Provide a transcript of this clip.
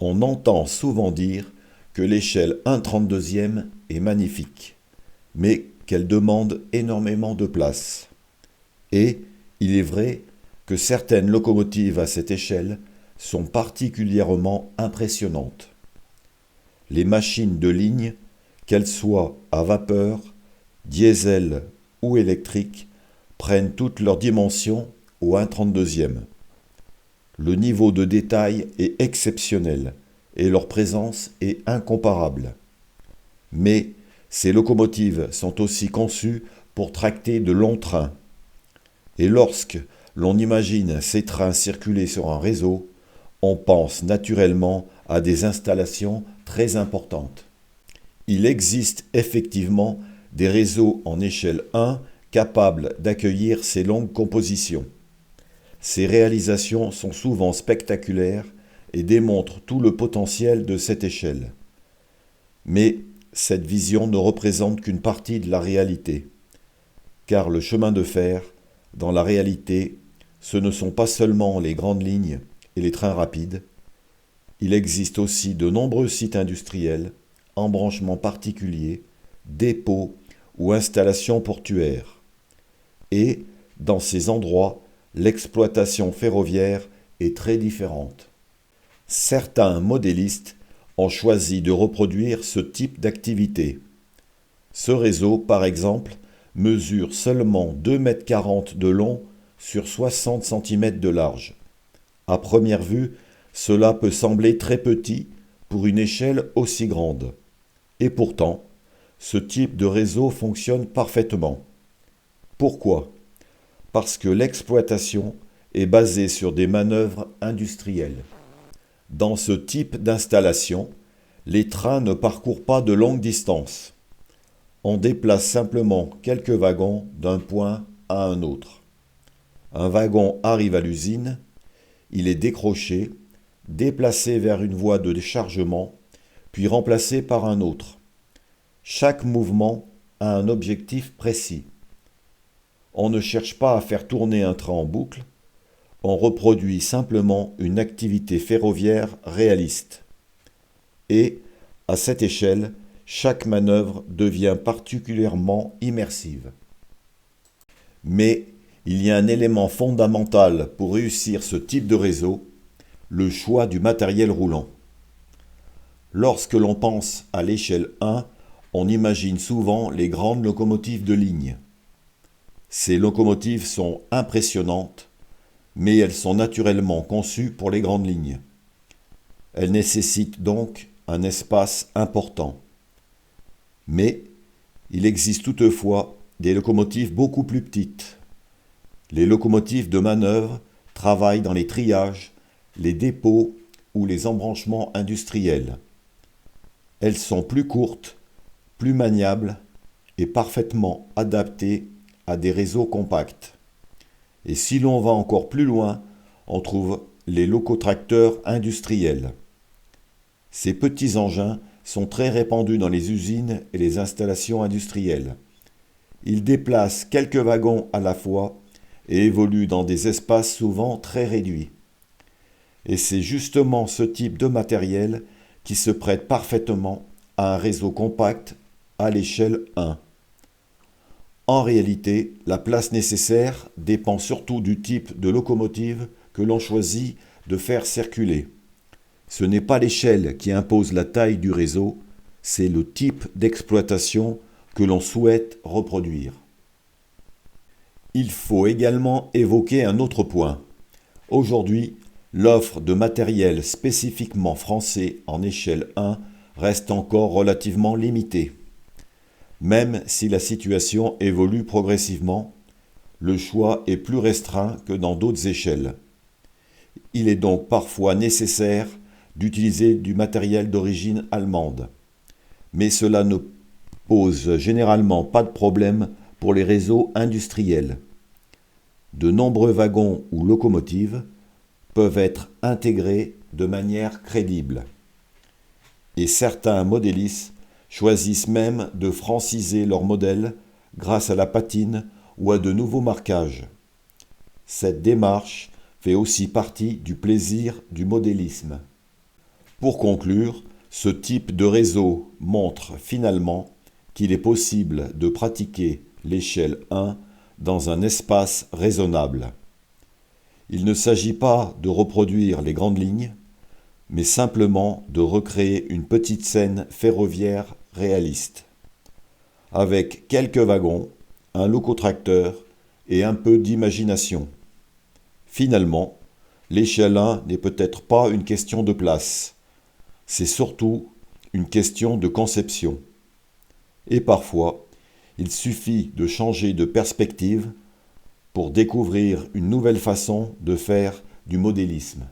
On entend souvent dire que l'échelle 1/32e est magnifique, mais qu'elle demande énormément de place. Et il est vrai que certaines locomotives à cette échelle sont particulièrement impressionnantes. Les machines de ligne, qu'elles soient à vapeur, diesel ou électriques, prennent toutes leurs dimensions au 1/32e. Le niveau de détail est exceptionnel et leur présence est incomparable. Mais ces locomotives sont aussi conçues pour tracter de longs trains. Et lorsque l'on imagine ces trains circuler sur un réseau, on pense naturellement à des installations très importantes. Il existe effectivement des réseaux en échelle 1 capables d'accueillir ces longues compositions. Ces réalisations sont souvent spectaculaires et démontrent tout le potentiel de cette échelle. Mais cette vision ne représente qu'une partie de la réalité, car le chemin de fer, dans la réalité, ce ne sont pas seulement les grandes lignes et les trains rapides. Il existe aussi de nombreux sites industriels, embranchements particuliers, dépôts ou installations portuaires. Et, dans ces endroits, l'exploitation ferroviaire est très différente. Certains modélistes ont choisi de reproduire ce type d'activité. Ce réseau, par exemple, mesure seulement 2,40 m de long sur 60 cm de large. À première vue, cela peut sembler très petit pour une échelle aussi grande. Et pourtant, ce type de réseau fonctionne parfaitement. Pourquoi ? Parce que l'exploitation est basée sur des manœuvres industrielles. Dans ce type d'installation, les trains ne parcourent pas de longues distances. On déplace simplement quelques wagons d'un point à un autre. Un wagon arrive à l'usine, il est décroché, déplacé vers une voie de déchargement, puis remplacé par un autre. Chaque mouvement a un objectif précis. On ne cherche pas à faire tourner un train en boucle, on reproduit simplement une activité ferroviaire réaliste. Et, à cette échelle, chaque manœuvre devient particulièrement immersive. Mais il y a un élément fondamental pour réussir ce type de réseau, le choix du matériel roulant. Lorsque l'on pense à l'échelle 1, on imagine souvent les grandes locomotives de ligne. Ces locomotives sont impressionnantes, mais elles sont naturellement conçues pour les grandes lignes. Elles nécessitent donc un espace important. Mais il existe toutefois des locomotives beaucoup plus petites. Les locomotives de manœuvre travaillent dans les triages, les dépôts ou les embranchements industriels. Elles sont plus courtes, plus maniables et parfaitement adaptées à des réseaux compacts. Et si l'on va encore plus loin, on trouve les locotracteurs industriels. Ces petits engins sont très répandus dans les usines et les installations industrielles. Ils déplacent quelques wagons à la fois et évoluent dans des espaces souvent très réduits. Et c'est justement ce type de matériel qui se prête parfaitement à un réseau compact à l'échelle 1. En réalité, la place nécessaire dépend surtout du type de locomotive que l'on choisit de faire circuler. Ce n'est pas l'échelle qui impose la taille du réseau, c'est le type d'exploitation que l'on souhaite reproduire. Il faut également évoquer un autre point. Aujourd'hui, l'offre de matériel spécifiquement français en échelle 1 reste encore relativement limitée. Même si la situation évolue progressivement, le choix est plus restreint que dans d'autres échelles. Il est donc parfois nécessaire d'utiliser du matériel d'origine allemande. Mais cela ne pose généralement pas de problème pour les réseaux industriels. De nombreux wagons ou locomotives peuvent être intégrés de manière crédible. Et certains modélistes choisissent même de franciser leur modèle grâce à la patine ou à de nouveaux marquages. Cette démarche fait aussi partie du plaisir du modélisme. Pour conclure, ce type de réseau montre finalement qu'il est possible de pratiquer l'échelle 1 dans un espace raisonnable. Il ne s'agit pas de reproduire les grandes lignes, mais simplement de recréer une petite scène ferroviaire réaliste, avec quelques wagons, un locotracteur et un peu d'imagination. Finalement, l'échelle 1 n'est peut-être pas une question de place, c'est surtout une question de conception. Et parfois, il suffit de changer de perspective pour découvrir une nouvelle façon de faire du modélisme.